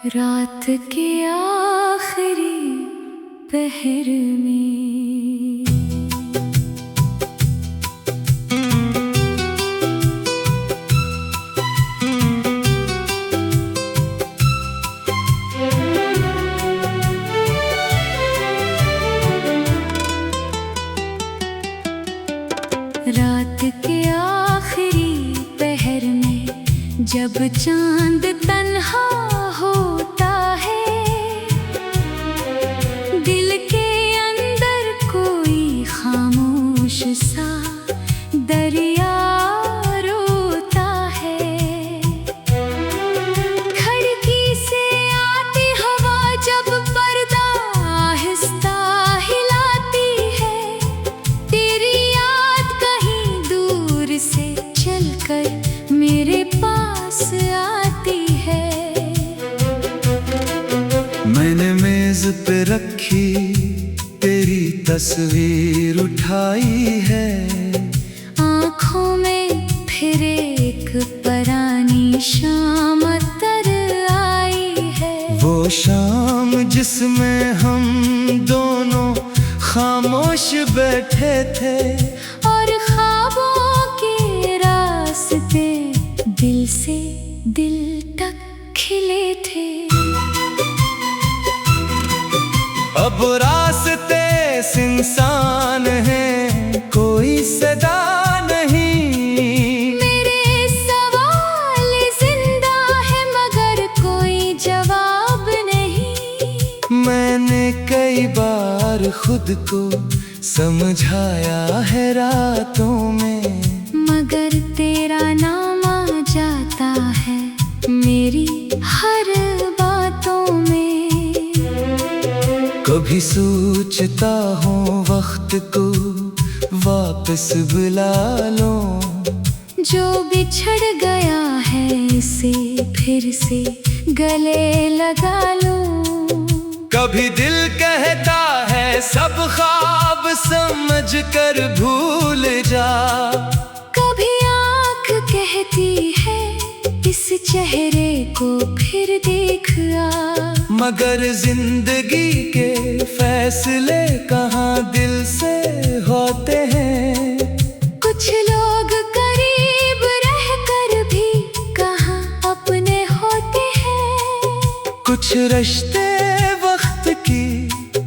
रात के आखिरी पहर में रात के आखिरी पहर में जब चांद तन्हा होता है, दिल के अंदर कोई खामोश सा दरिया रोता है। खिड़की से आती हवा जब पर्दा आहिस्ता हिलाती है, तेरी याद कहीं दूर से चलकर मेरे पास आती है। मैंने मेज पे रखी तेरी तस्वीर उठाई है, आँखों में फिर एक पुरानी शाम तर आई है। वो शाम जिसमें हम दोनों खामोश बैठे थे और ख्वाबों के रास्ते दिल से दिल तक खिले थे। अब रास्ते सुनसान हैं, कोई सदा नहीं। मेरे सवाल जिंदा है मगर कोई जवाब नहीं। मैंने कई बार खुद को समझाया है रातों में, मगर तेरा नाम आ जाता है मेरी हर बातों में। कभी सोचता हूँ वक्त को वापस बुला लो, जो बिछड़ गया है इसे फिर से गले लगा लो। कभी दिल कहता है सब ख्वाब समझ कर भूल जा, कभी आँख कहती है इस चेहरे को फिर देख आ। मगर जिंदगी के फैसले कहाँ दिल से होते हैं। कुछ लोग करीब रहकर भी कहाँ अपने होते हैं। कुछ रिश्ते वक्त की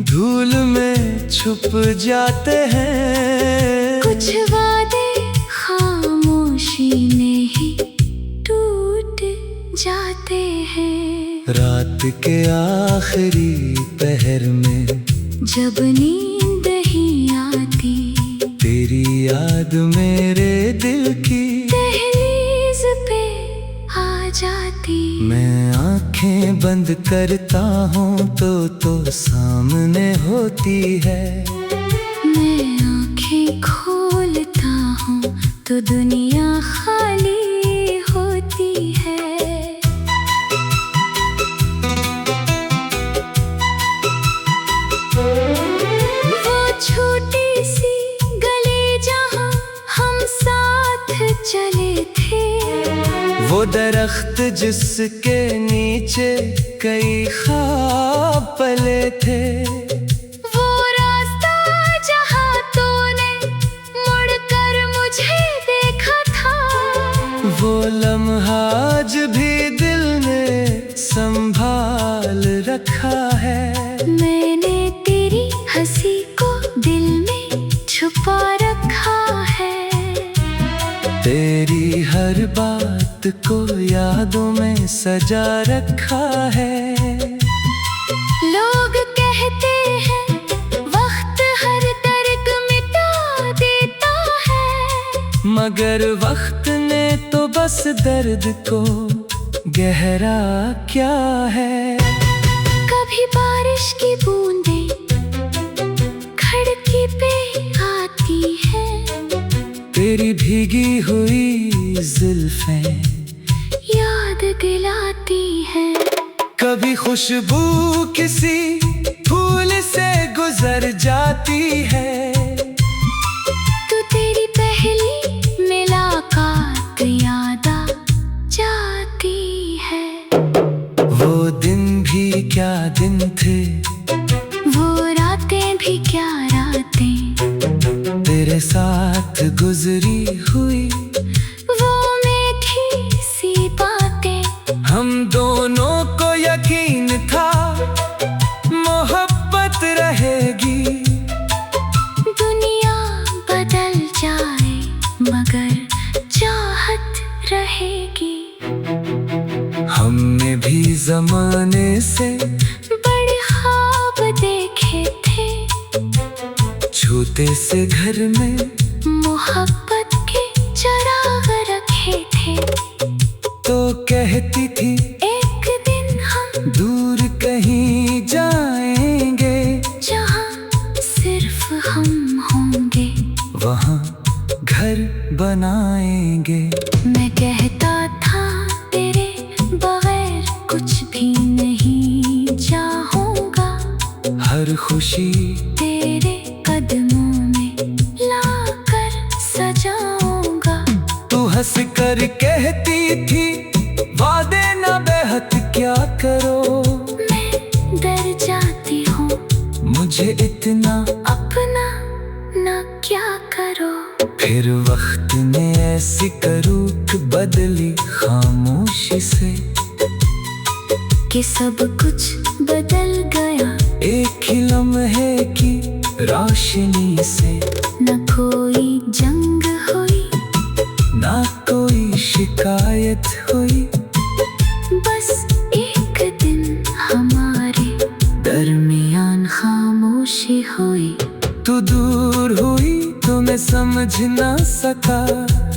धूल में छुप जाते हैं। कुछ वादे खामोशी में ही टूट जाते हैं। रात के आखिरी पहर में जब नींद ही आती, तेरी याद मेरे दिल की दहलीज पे आ जाती। मैं आंखें बंद करता हूँ तो सामने होती है। मैं आंखें खोलता हूँ तो दुनिया खाली होती है। वो छोटी सी गली जहाँ हम साथ चले थे, वो दरख्त जिसके नीचे कई ख्वाब पले थे, वो रास्ता जहाँ तूने मुड़कर मुझे देखा था, वो लम्हा आज भी दिल ने संभाल रखा है। मैंने तेरी हंसी को दिल में छुपा रखा है। तेरी हर बात को यादों में सजा रखा है। लोग कहते हैं वक्त हर दर्द मिटा देता है, मगर वक्त ने तो बस दर्द को गहरा क्या है। कभी बारिश की बूंदें खिड़की पे आती है, तेरी भीगी हुई जुल्फें याद दिलाती है। कभी खुशबू किसी फूल से गुजर जाती है। तो तेरी पहली मुलाकात याद आ जाती है। वो दिन भी क्या दिन थे, वो रातें भी क्या रातें, तेरे साथ गुजरी हुई वो मीठी सी बातें। हम दोनों को यकीन था मोहब्बत रहेगी। दुनिया बदल जाए मगर चाहत रहेगी। हमने भी जमाने से बड़े ख्वाब देखे थे, छोटे से घर में मोहब्बत के चिराग रखे थे। तो कहती थी एक दिन हम दूर कहीं जाएंगे, जहाँ सिर्फ हम होंगे, वहाँ घर बनाएंगे। मैं कहता था तेरे बगैर कुछ भी नहीं चाहूँगा। हर खुशी तेरे कदमों में लाकर सजाऊँगा। तू हंस कर कहती थी वादे ना बेहद क्या करो। मैं डर जाती हूँ मुझे इतना अपना ना क्या करो। फिर वक्त ने ऐसी करूक बदली खामोशी से कि सब कुछ बदल गया एक ही लम्हे की रोशनी से। न कोई जंग हुई ना कोई शिकायत हुई, बस एक दिन हमारे दरमियान खामोशी हुई। तू दूर हुई तो मैं समझ ना सका,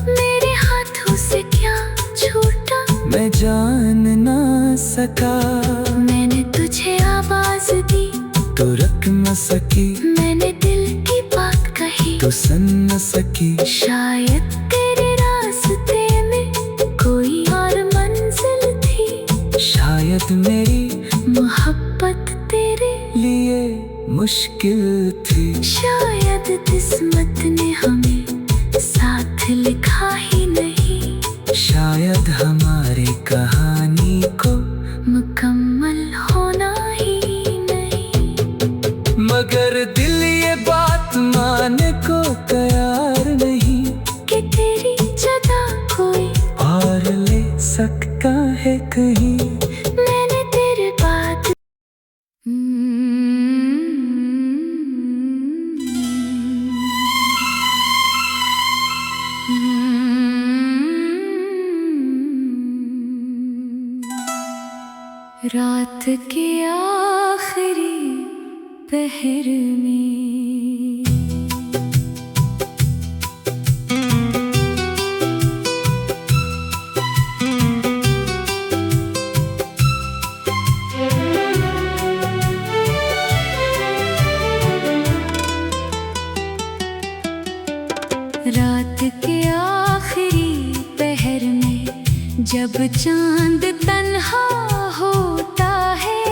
मेरे हाथों से क्या छूटा मैं जान ना सका। मैंने तुझे आवाज दी तू रख न सकी, मैंने दिल की बात कही तू सुन न सकी। शायद तेरे रास्ते में कोई और मंजिल थी, शायद मेरी मोहब्बत तेरे लिए मुश्किल थी। शायद किस्मत ने हमें साथ लिखा ही नहीं, शायद हमारी कहानी को मुकम्मल होना ही नहीं। मगर दिल ये बात मानने को तैयार नहीं कि तेरी जगह कोई और ले सकता है कहीं। मैंने तेरे बात रात के आखिरी पहर में रात के आखिरी पहर में जब चांद तन्हा होता है,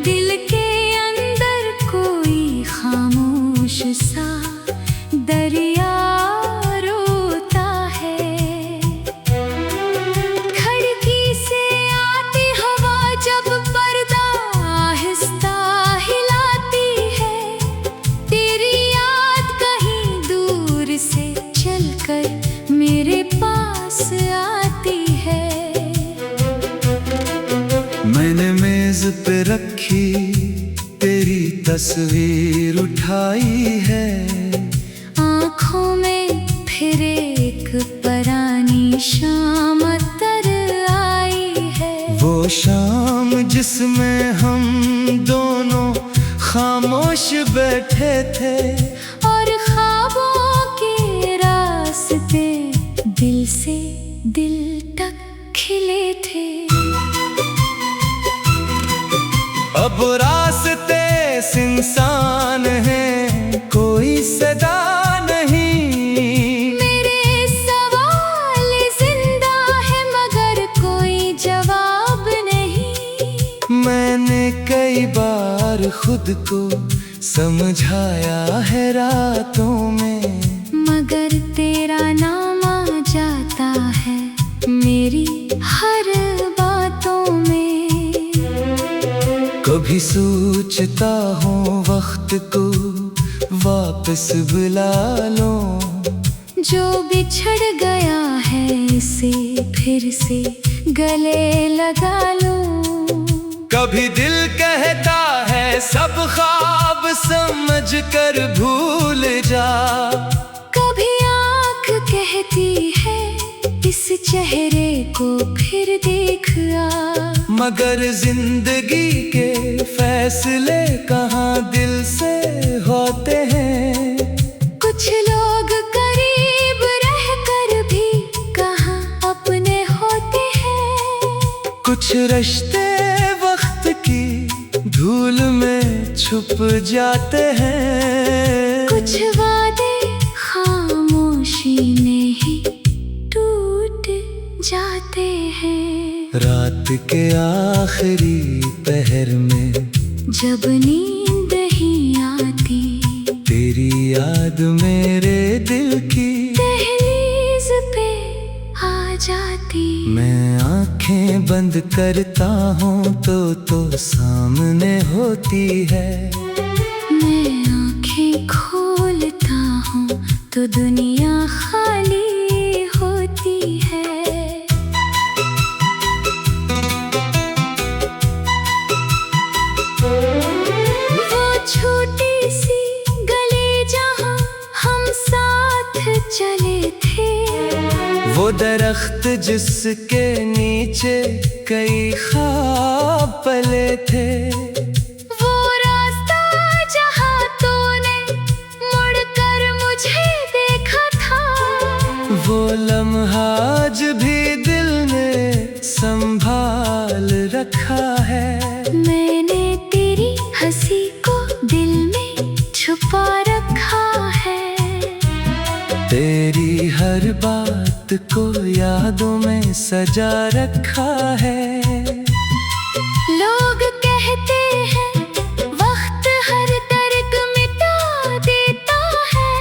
दिल के अंदर कोई खामोश सा दरिया रोता है। खिड़की से आती हवा जब पर्दा आहिस्ता हिलाती है, तेरी याद कहीं दूर से चलकर मेरे पास आती है। मैंने मेज पे रखी तेरी तस्वीर उठाई है, आँखों में फिर एक पुरानी शाम तर आई है। वो शाम जिसमें हम दोनों खामोश बैठे थे और ख्वाबों के रास्ते दिल से दिल तक खिले थे। अब रास्ते सुनसान हैं, कोई सदा नहीं। मेरे सवाल जिंदा है मगर कोई जवाब मैंने कई बार खुद को समझाया है रातों में, मगर तेरा नाम आ जाता है मेरी हर बातों में। कभी सोचता हूँ वक्त को वापस बुला लो, जो बिछड़ गया है इसे फिर से गले लगा लो। कभी दिल कहता है सब ख्वाब समझ कर भूल जा, कभी आँख कहती है इस चेहरे को फिर देख आ। मगर जिंदगी के फैसले कहाँ दिल से होते हैं। कुछ लोग करीब रहकर भी कहाँ अपने होते हैं। कुछ रिश्ते वक्त की धूल में छुप जाते हैं। कुछ वादे खामोशी में ही टूट जाते हैं। रात के आखिरी पहर में जब नींद ही आती, तेरी याद मेरे दिल की दहलीज पे आ जाती। मैं आंखें बंद करता हूँ तो सामने होती है। मैं आंखें खोलता हूँ तो दुनिया खाली होती है। वो छोटी सी गली जहाँ हम साथ चले थे, वो दरख्त जिसके नीचे कई ख्वाब पले थे, वो रास्ता जहाँ तूने मुड़कर मुझे देखा था, वो लम्हा आज भी दिल ने संभाल रखा है। मैंने तेरी हंसी को दिल में छुपा रखा है। तेरी हर बात को यादों में सजा रखा है। लोग कहते हैं वक्त हर दर्द मिटा देता है,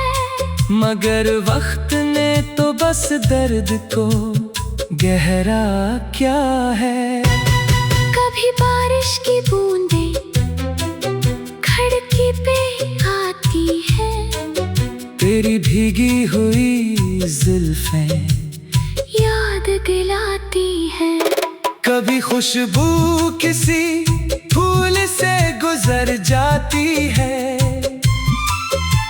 मगर वक्त ने तो बस दर्द को गहरा क्या है। कभी बारिश की बूंदें खिड़की पे आती हैं, तेरी भीगी हुई जुल्फें याद दिलाती हैं। कभी खुशबू किसी फूल से गुजर जाती है,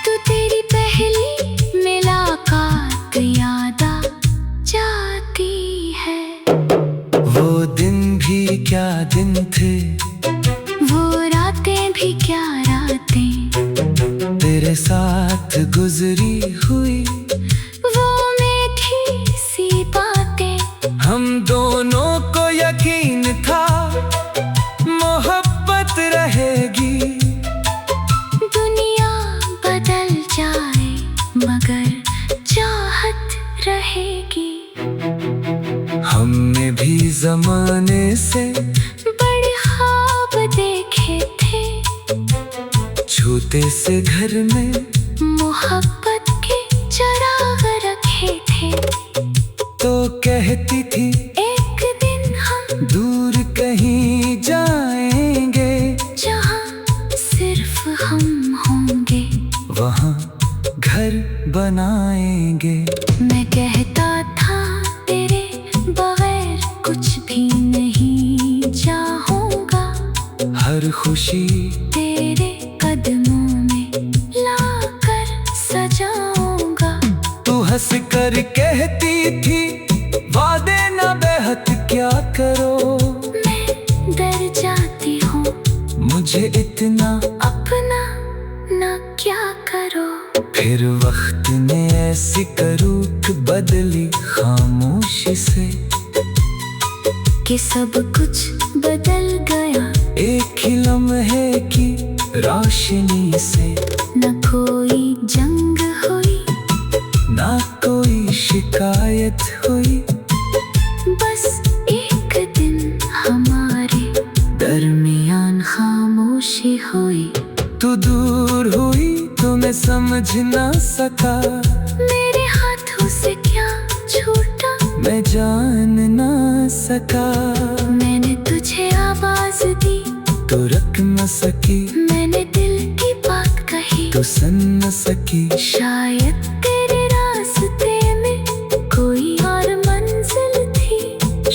तो तेरी पहली मुलाकात याद आ जाती है। वो दिन भी क्या दिन थे, वो रातें भी क्या रातें, तेरे साथ गुजरी हुई वो मीठी सी बातें। हम दोनों को यकीन था मोहब्बत रहेगी। दुनिया बदल जाए मगर चाहत रहेगी। हमने भी जमाने से बड़े ख्वाब देखे थे, छोटे से घर में मोहब्बत के चिराग रखे थे। तो कहती थी एक दिन हम दूर कहीं जाएंगे, जहाँ सिर्फ हम होंगे, वहाँ घर बनाएंगे। मैं कहता था तेरे बगैर कुछ भी नहीं चाहूँगा, हर खुशी तेरे कदमों में लाकर सजाऊँगा। तू हंस कर कहती थी वादे ना बेहद क्या करो। मैं डर जाती हूँ मुझे इतना अपना ना क्या करो। फिर वक्त ने ऐसी करूक बदली खामोशी से कि सब कुछ बदल गया एक ही लम्हे की रोशनी से। न कोई जंग हुई ना कोई शिकायत हुई, बस एक दिन हमारे दरमियान दरमियान खामोशी हुई। तू दूर हुई तो मैं समझ ना सका, मेरे हाथों से क्या छूटा मैं जान ना सका। मैंने तुझे आवाज दी तो रख न सकी, मैंने दिल की बात कही तो सुन न सकी। शायद तेरे रास्ते में कोई और मंजिल थी,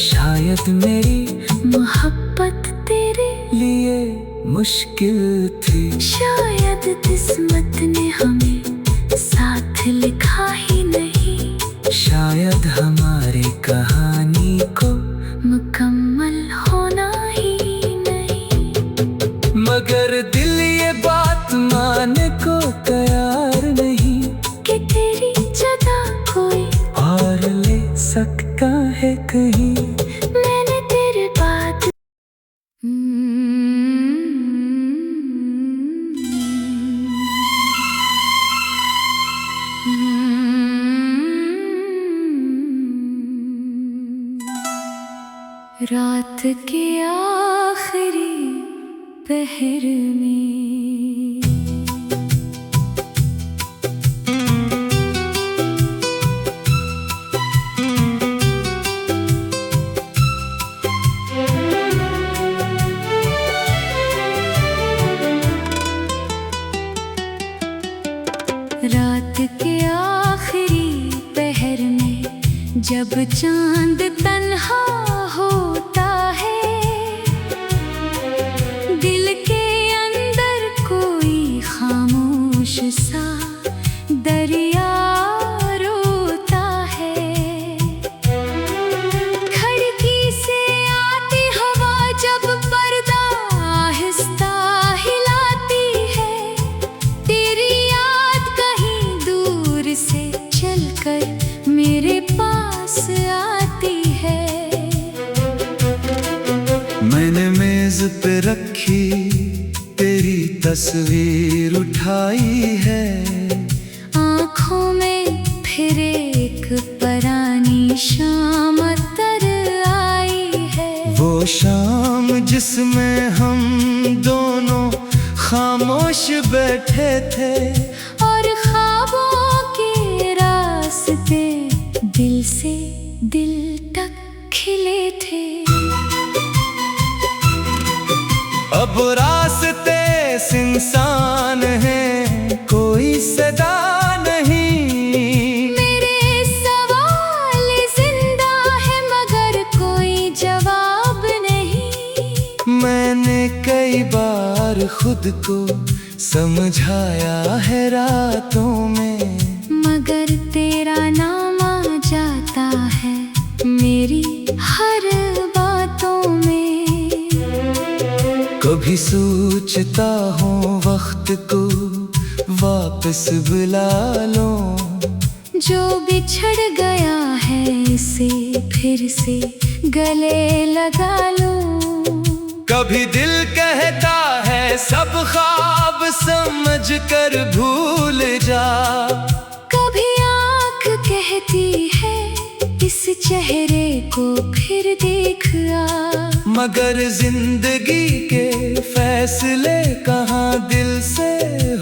शायद मेरी मोहब्बत तेरे लिए मुश्किल थी। शायद किस्मत ने हमें साथ लिखा ही नहीं, शायद हमारी कहानी को मुकम्मल होना ही नहीं। मगर दिल ये बात मानने को तैयार नहीं कि तेरी जगह कोई और ले सकता है कहीं। मैंने तेरे बात रात के आखिरी पहर में रात के आखिरी पहर में जब चांद तन्हा होता है, दिल के अंदर कोई खामोश सा दरिया रोता है। खिड़की से आती हवा जब पर्दा आहिस्ता हिलाती है, तेरी याद कहीं दूर से चलकर मेरे पास आती है। मैंने मेज पे रखी तेरी तस्वीर उठाई है, आँखों में फिर एक पुरानी शाम तर आई है। वो शाम जिसमें हम दोनों खामोश बैठे थे और ख्वाबों के रास्ते दिल से दिल तक खिले थे। अब रास्ते सुनसान हैं, कोई सदा नहीं। मेरे सवाल जिंदा है मगर कोई जवाब नहीं। मैंने कई बार खुद को समझाया है रातों में, मगर तेरा नाम आ जाता है मेरी हर बातों में। कभी सोचता हूँ वक्त को वापस बुला लो, जो बिछड़ गया है इसे फिर से गले लगा लो। कभी दिल कहता है सब ख्वाब समझ कर भूल जा, कभी आँख कहती है इस चेहरे को फिर देख आ। मगर जिंदगी के फैसले कहाँ दिल से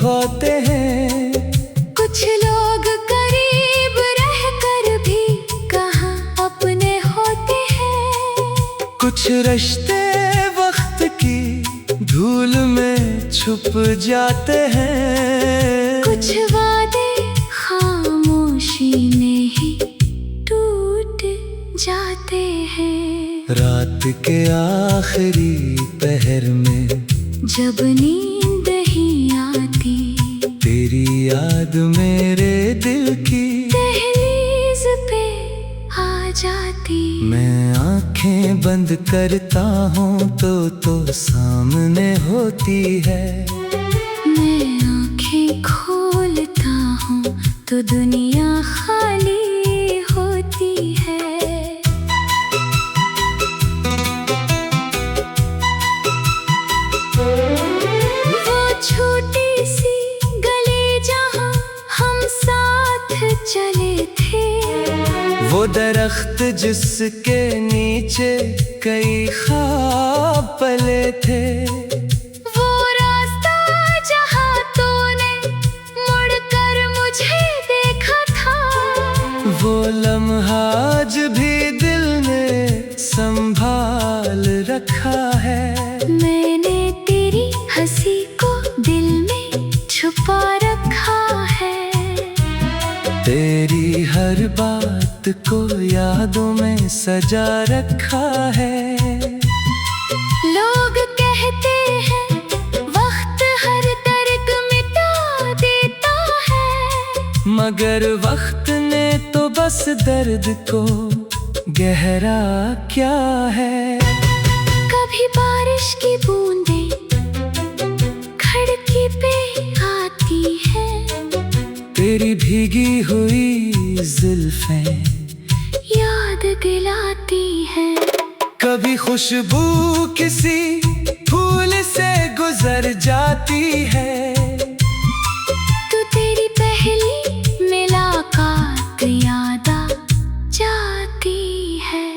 होते हैं। कुछ लोग करीब रहकर भी कहाँ अपने होते हैं। कुछ रिश्ते वक्त की धूल में छुप जाते हैं। कुछ वादे खामोशी में ही टूट जाते हैं। रात के आखिरी पहर में जब नींद ही आती, तेरी याद मेरे दिल की दहलीज पे आ जाती। मैं आंखें बंद करता हूँ तो सामने होती है। मैं आंखें खोलता हूँ तो दुनिया खाली होती है। वो छोटी सी गली जहाँ हम साथ चले थे, वो दरख्त जिसके नीचे कई ख्वाब पले थे। वो रास्ता जहाँ तूने मुड़कर मुझे देखा था, वो लम्हा आज भी दिल ने संभाल रखा है। मैंने तेरी हंसी को दिल में छुपा रखा है। तेरी हर बात को यादों में सजा रखा है। लोग कहते हैं वक्त हर दर्द मिटा देता है, मगर वक्त ने तो बस दर्द को गहरा क्या है। कभी बारिश की बूंदें खिड़की पे आती है, तेरी भीगी हुई जुल्फें याद दिलाती है। कभी खुशबू किसी फूल से गुजर जाती है। तू तेरी पहली मुलाकात याद आ जाती है।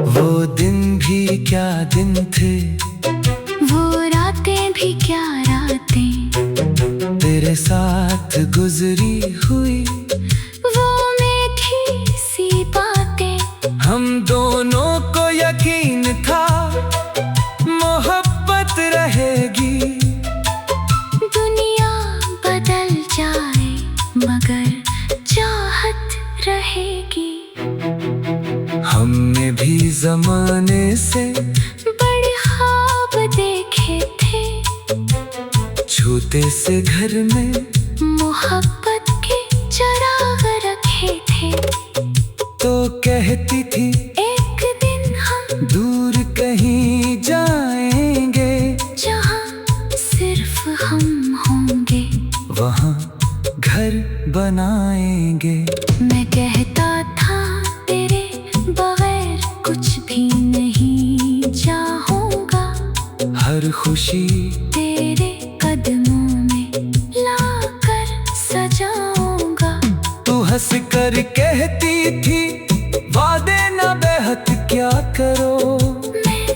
वो दिन भी क्या दिन थे, वो रातें भी क्या रातें, तेरे साथ गुजरी हुई वो मीठी सी बातें। हम दोनों को यकीन था मोहब्बत रहेगी। दुनिया बदल जाए मगर चाहत रहेगी। हमने भी जमाने से बड़े ख्वाब देखे थे, छोटे से घर में मोहब्बत के चिराग रखे थे। तो कहती थी एक दिन हम दूर कहीं जाएंगे, जहाँ सिर्फ हम होंगे, वहाँ घर बनाएंगे। मैं कहता था तेरे बगैर कुछ भी नहीं चाहूँगा। हर खुशी तेरे कदमों में लाकर सजाऊंगा। तू हंस कर कहती थी वादे ना बेहद क्या करो। मैं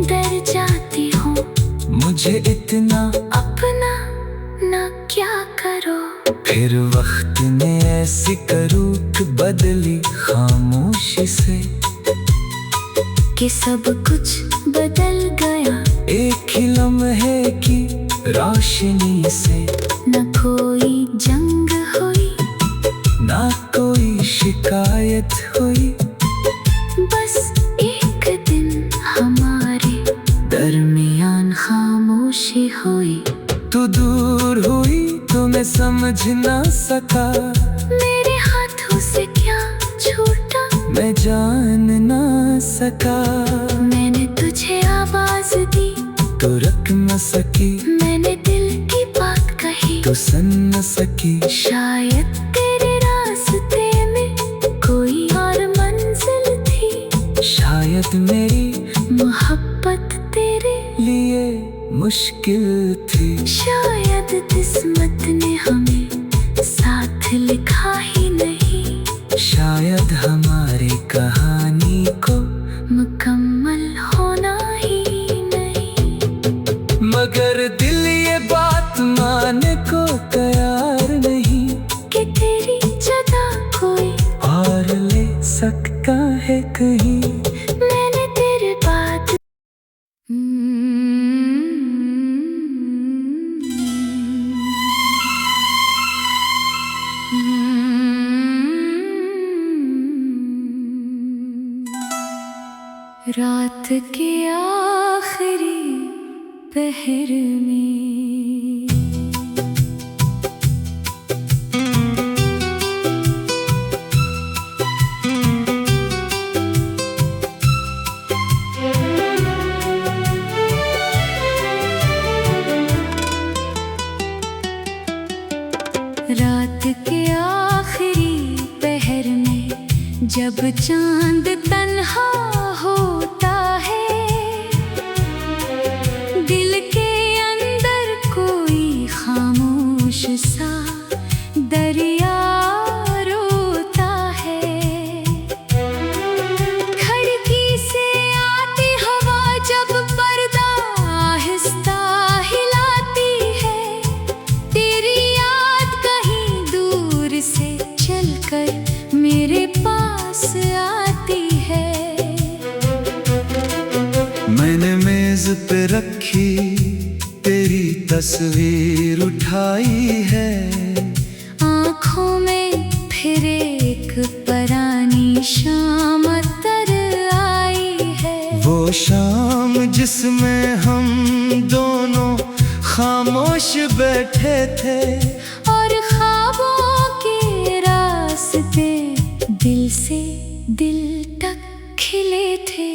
डर जाती हूँ मुझे इतना अपना ना क्या करो। फिर वक्त ने ऐसी करूक बदली खामोशी से कि सब कुछ बदल गया एक ही लम्हे की रोशनी से। न कोई जंग हुई ना कोई शिकायत हुई, बस एक दिन हमारे दरमियान खामोशी हुई। तू दूर हुई तो मैं समझ ना सका, मेरे हाथों से क्या छूटा मैं जान ना सका। मैंने तुझे आवाज दी तू रख न सकी, मैंने दिल की बात कही तू सुन न सकी। शायद तेरे रास्ते में कोई और मंजिल थी, शायद मेरी मोहब्बत तेरे लिए मुश्किल थी। शायद किस्मत ने हमें साथ लिखा ही नहीं, शायद हमारी कहानी को मुकम्मल होना ही नहीं। मगर दिल ये बात मानने को तैयार नहीं कि तेरी जगह कोई और ले सकता है कहीं। मैंने तेरे बात रात के आखिरी पहर में रात के आखिरी पहर में जब चांद तन्हा होता है, दिल के अंदर कोई खामोश सा दरिया रोता है। खिड़की से आती रखी तेरी तस्वीर उठाई है। आँखों में फिर एक पुरानी शाम तर आई है। वो शाम जिसमें हम दोनों खामोश बैठे थे और ख्वाबों के रास्ते दिल से दिल तक खिले थे।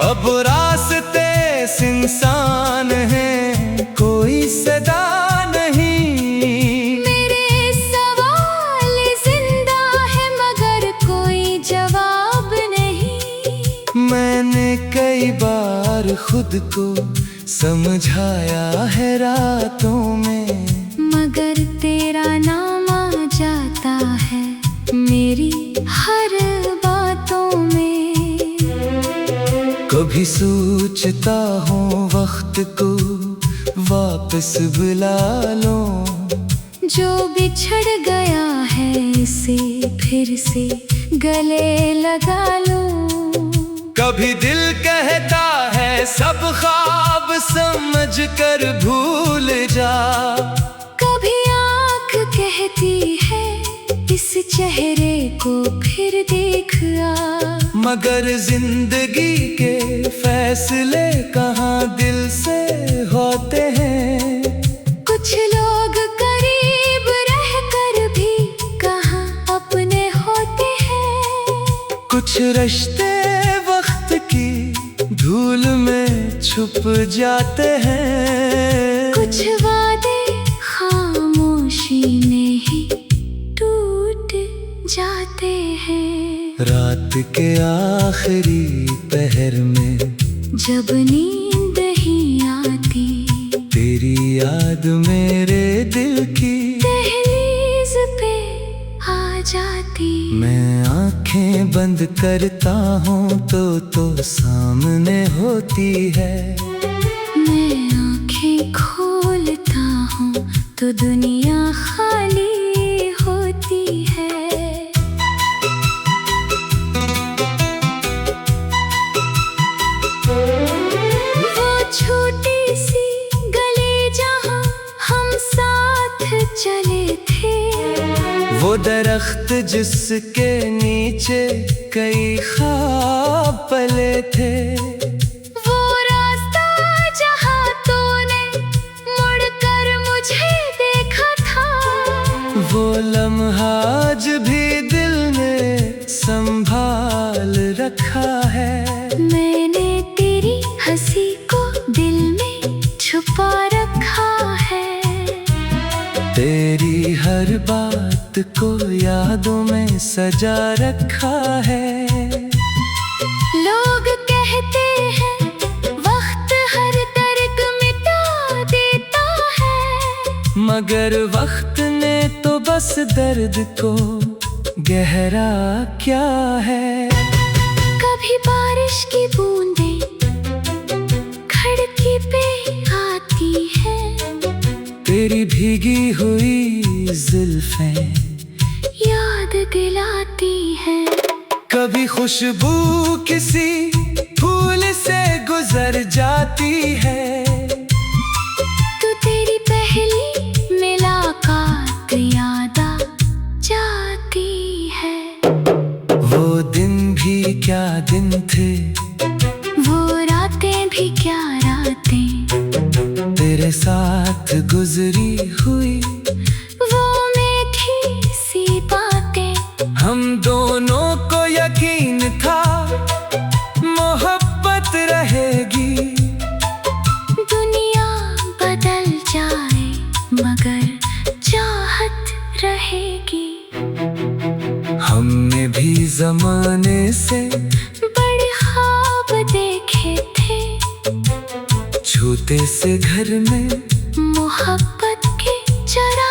अब रास्ते सुनसान हैं, कोई सदा नहीं। मेरे सवाल जिंदा है मगर कोई जवाब नहीं। मैंने कई बार खुद को समझाया है रातों में, मगर तेरा नाम आ जाता है मेरी हर बातों में। कभी सोचता हूँ वक्त को वापस बुला लो, जो बिछड़ गया है इसे फिर से गले लगा लो। कभी दिल कहता है सब ख्वाब समझ कर भूल जा, कभी आँख कहती है इस चेहरे को फिर देख आ। मगर जिंदगी के फैसले कहाँ दिल से होते हैं। कुछ लोग करीब रहकर भी कहाँ अपने होते हैं। कुछ रिश्ते वक्त की धूल में छुप जाते हैं। कुछ वादे खामोशी में ही टूट जाते हैं। रात के आखिरी पहर में जब नींद ही आती, तेरी याद मेरे दिल की दहलीज पे आ जाती। मैं आंखें बंद करता हूँ तो सामने होती है। मैं आंखें खोलता हूँ तो दुनिया खाली होती है। वो छोटी सी गली जहाँ हम साथ चले थे, वो दरख्त जिसके नीचे कई ख्वाब पले थे, वो रास्ता जहाँ तूने मुड़कर मुझे देखा था, वो लम्हा आज भी दिल ने संभाल रखा है। मैंने तेरी हंसी को दिल में छुपा रखा है। तेरी हर बात को यादों में सजा रखा है। लोग कहते हैं वक्त हर दर्द मिटा देता है, मगर वक्त ने तो बस दर्द को गहरा क्या है। कभी बारिश की बूंदें खिड़की पे आती है, तेरी भीगी हुई जुल्फें याद दिलाती है। कभी खुशबू किसी फूल से गुजर जाती है, तो तेरी पहली मुलाकात याद आ जाती है। वो दिन भी क्या दिन थे, वो रातें भी क्या रातें, तेरे साथ गुजरी हुई वो मीठी सी बातें। हम दोनों को यकीन था मोहब्बत रहेगी। दुनिया बदल जाए मगर चाहत रहेगी। हमने भी जमाने से बड़े ख्वाब देखे थे, छोटे से घर में मोहब्बत के चरा